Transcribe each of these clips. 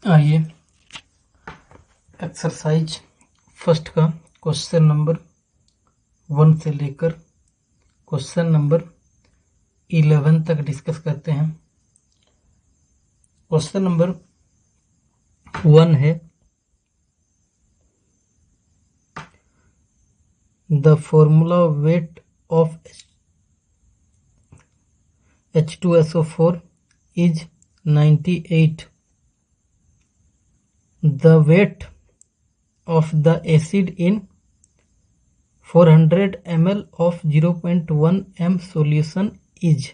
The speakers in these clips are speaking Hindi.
आइए एक्सरसाइज फर्स्ट का क्वेश्चन नंबर 1 से लेकर क्वेश्चन नंबर 11 तक डिस्कस करते हैं। क्वेश्चन नंबर 1 है the formula weight of H2SO4 is 98. The weight of the acid in 400 ml of 0.1 m solution is,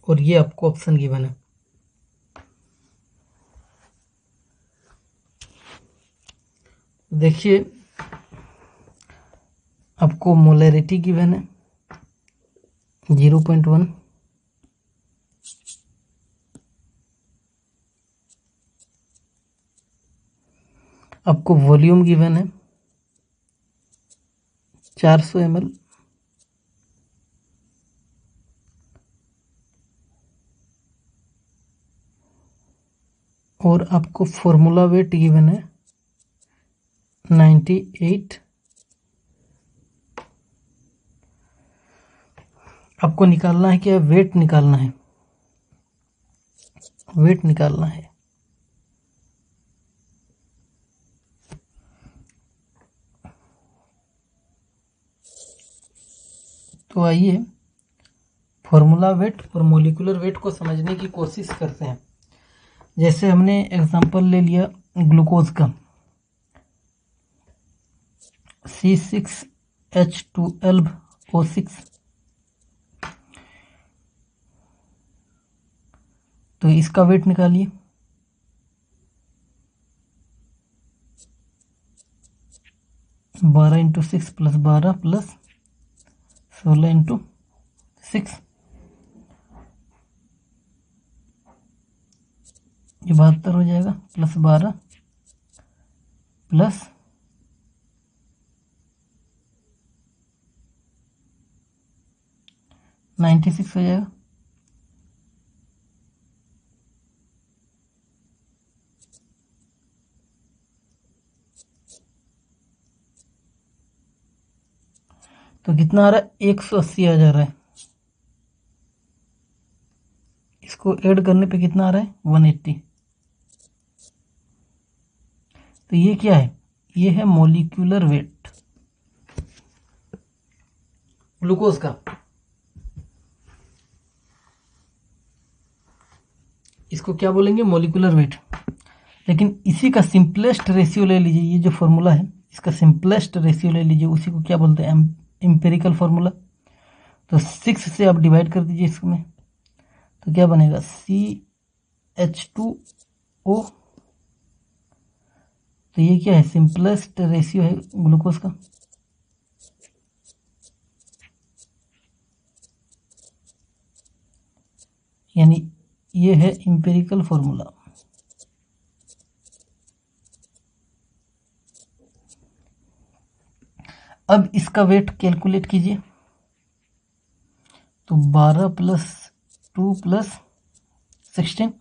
और ये आपको ऑप्शन गिवन है। देखिए आपको मोलैरिटी गिवन है 0.1, आपको वॉल्यूम गिवन है 400 ml, और आपको फॉर्मूला वेट गिवन है 98। आपको निकालना है क्या? वेट निकालना है, वेट निकालना है। तो आइए फॉर्मूला वेट और मोलिकुलर वेट को समझने की कोशिश करते हैं। जैसे हमने एग्जांपल ले लिया ग्लूकोज का C6H12O6, तो इसका वेट निकालिए। बारह इंटू 6 प्लस 12 प्लस 16 इंटू 6, ये 72 हो जाएगा, प्लस 12 प्लस 96 हो जाएगा। तो कितना आ रहा है? 180 आ जा रहा है। इसको ऐड करने पे कितना आ रहा है? 180। तो ये क्या है? ये है मोलिकुलर वेट ग्लूकोज का। इसको क्या बोलेंगे? Molecular weight. लेकिन इसी का सिंपलेस्ट रेशियो ले लीजिए, ये जो फॉर्मूला है इसका सिंपलेस्ट रेशियो ले लीजिए, उसी को क्या बोलते हैं? Empirical formula. तो 6 से आप डिवाइड कर दीजिए इसमें, तो क्या बनेगा? CH2O। तो ये क्या है? सिंपलेस्ट रेशियो है ग्लूकोज का। यानी ये है एम्पिरिकल फॉर्मूला। अब इसका वेट कैलकुलेट कीजिए, तो 12 प्लस 2 प्लस 16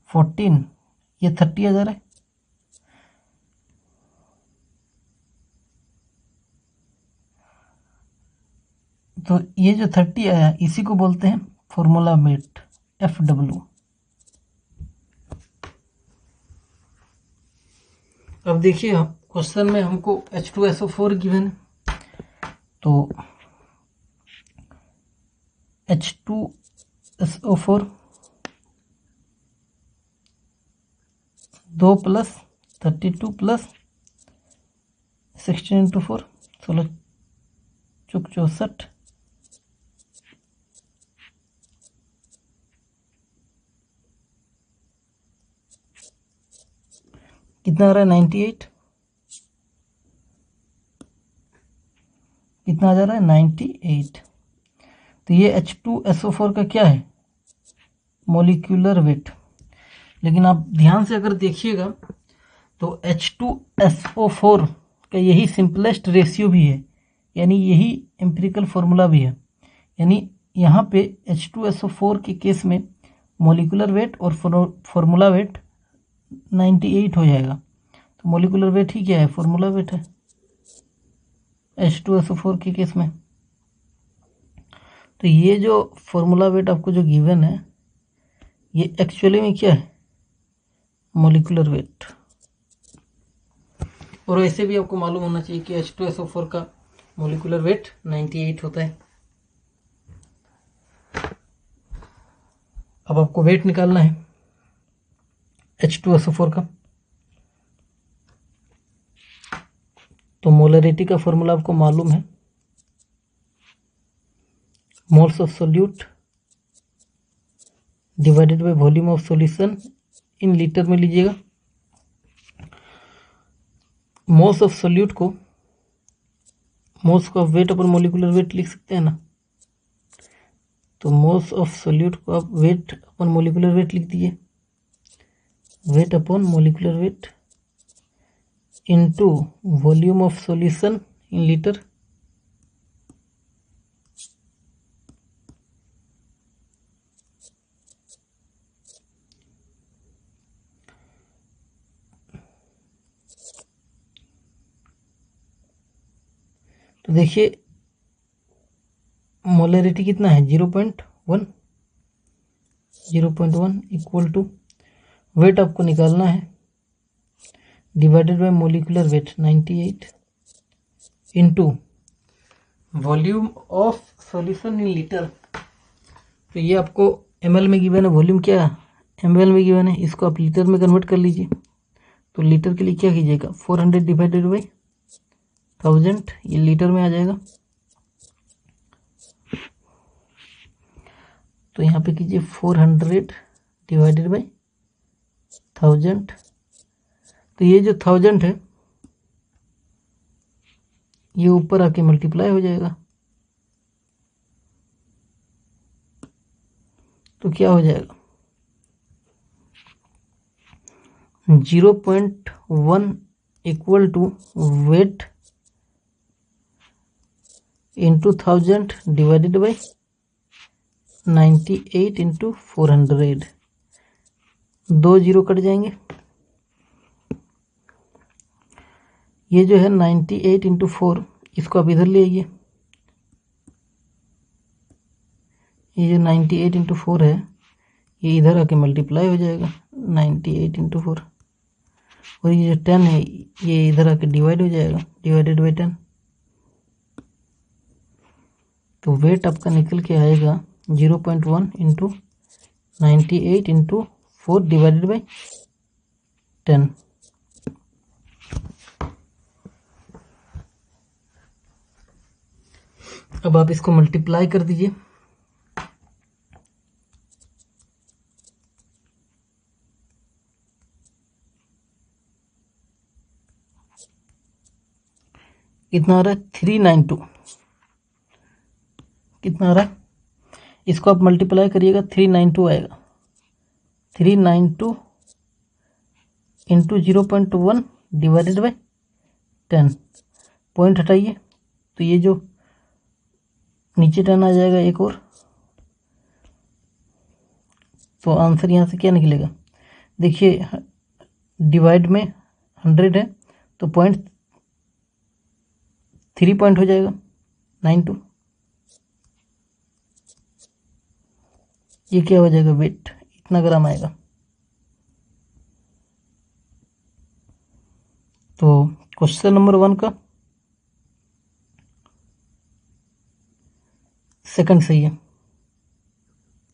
14, ये 30 आ जा रहा है। तो ये जो 30 आया इसी को बोलते हैं फॉर्मूला वेट, FW। अब देखिए क्वेश्चन में हमको H2SO4 गिवन है, तो H2SO4 2 प्लस 32 प्लस 16 इंटू 4, 16 चौक 64, कितना आ रहा है? 98। कितना आ जा रहा है? 98। तो ये H2SO4 का क्या है? Molecular weight. लेकिन आप ध्यान से अगर देखिएगा तो H2SO4 का यही सिंपलेस्ट रेशियो भी है, यानी यही एम्पिरिकल फॉर्मूला भी है। यानी यहाँ पे H2SO4 के केस में मोलिकुलर वेट और फॉर्मूला वेट 98 हो जाएगा। तो मोलिकुलर वेट ही क्या है, फॉर्मूला वेट है H2SO4 के केस में। तो ये जो फॉर्मूला वेट आपको जो गिवन है ये एक्चुअली में क्या है, मोलिकुलर वेट। और वैसे भी आपको मालूम होना चाहिए कि H2SO4 का मोलिकुलर वेट 98 होता है। अब आपको वेट निकालना है H2SO4 का। तो मोलरिटी का फॉर्मूला आपको मालूम है, moles of solute divided by volume of solution in litre में लीजिएगा। मोल्स ऑफ सोल्यूट को मोल्स का वेट अपन मोलिकुलर वेट लिख सकते हैं ना। तो मोल्स ऑफ सोल्यूट को आप वेट अपन मोलिकुलर वेट लिख दीजिए, weight upon molecular weight into volume of solution in litre. तो देखिए मोलरिटी कितना है 0.1, 0.1 इक्वल टू वेट आपको निकालना है divided by molecular weight 98 into volume of solution in litre. तो ये आपको ml में गिवन है, वॉल्यूम क्या ml में गिवन है, इसको आप लीटर में कन्वर्ट कर लीजिए। तो लीटर के लिए क्या कीजिएगा, 400 डिवाइडेड बाई 1000, ये लीटर में आ जाएगा। तो यहाँ पे कीजिए 400 डिवाइडेड बाई 1000। तो ये जो 1000 है ये ऊपर आके मल्टीप्लाई हो जाएगा। तो क्या हो जाएगा 0.1 equal to weight into 1000 divided by 98 into 400। 2 0 कट जाएंगे। ये जो है 98 इंटू 4, इसको आप इधर ले आइए। ये जो 98 इंटू 4 है ये इधर आके मल्टीप्लाई हो जाएगा 98 इंटू 4। और ये जो 10 है ये इधर आके डिवाइड हो जाएगा, डिवाइडेड बाई 10। तो वेट आपका निकल के आएगा 0.1 इंटू 98 इंटू 4 डिवाइडेड बाई 10। अब आप इसको मल्टीप्लाई कर दीजिए। कितना आ रहा है 392। कितना आ रहा है, इसको आप मल्टीप्लाई करिएगा 392 आएगा। 392 इंटू 0.1 डिवाइडेड बाई 10, पॉइंट हटाइए तो ये जो नीचे 10 आ जाएगा एक और। तो आंसर यहाँ से क्या निकलेगा, देखिए डिवाइड में 100 है तो पॉइंट 3 पॉइंट हो जाएगा 92। ये क्या हो जाएगा, वेट इतना ग्राम आएगा। तो क्वेश्चन नंबर 1 का सेकंड सही है।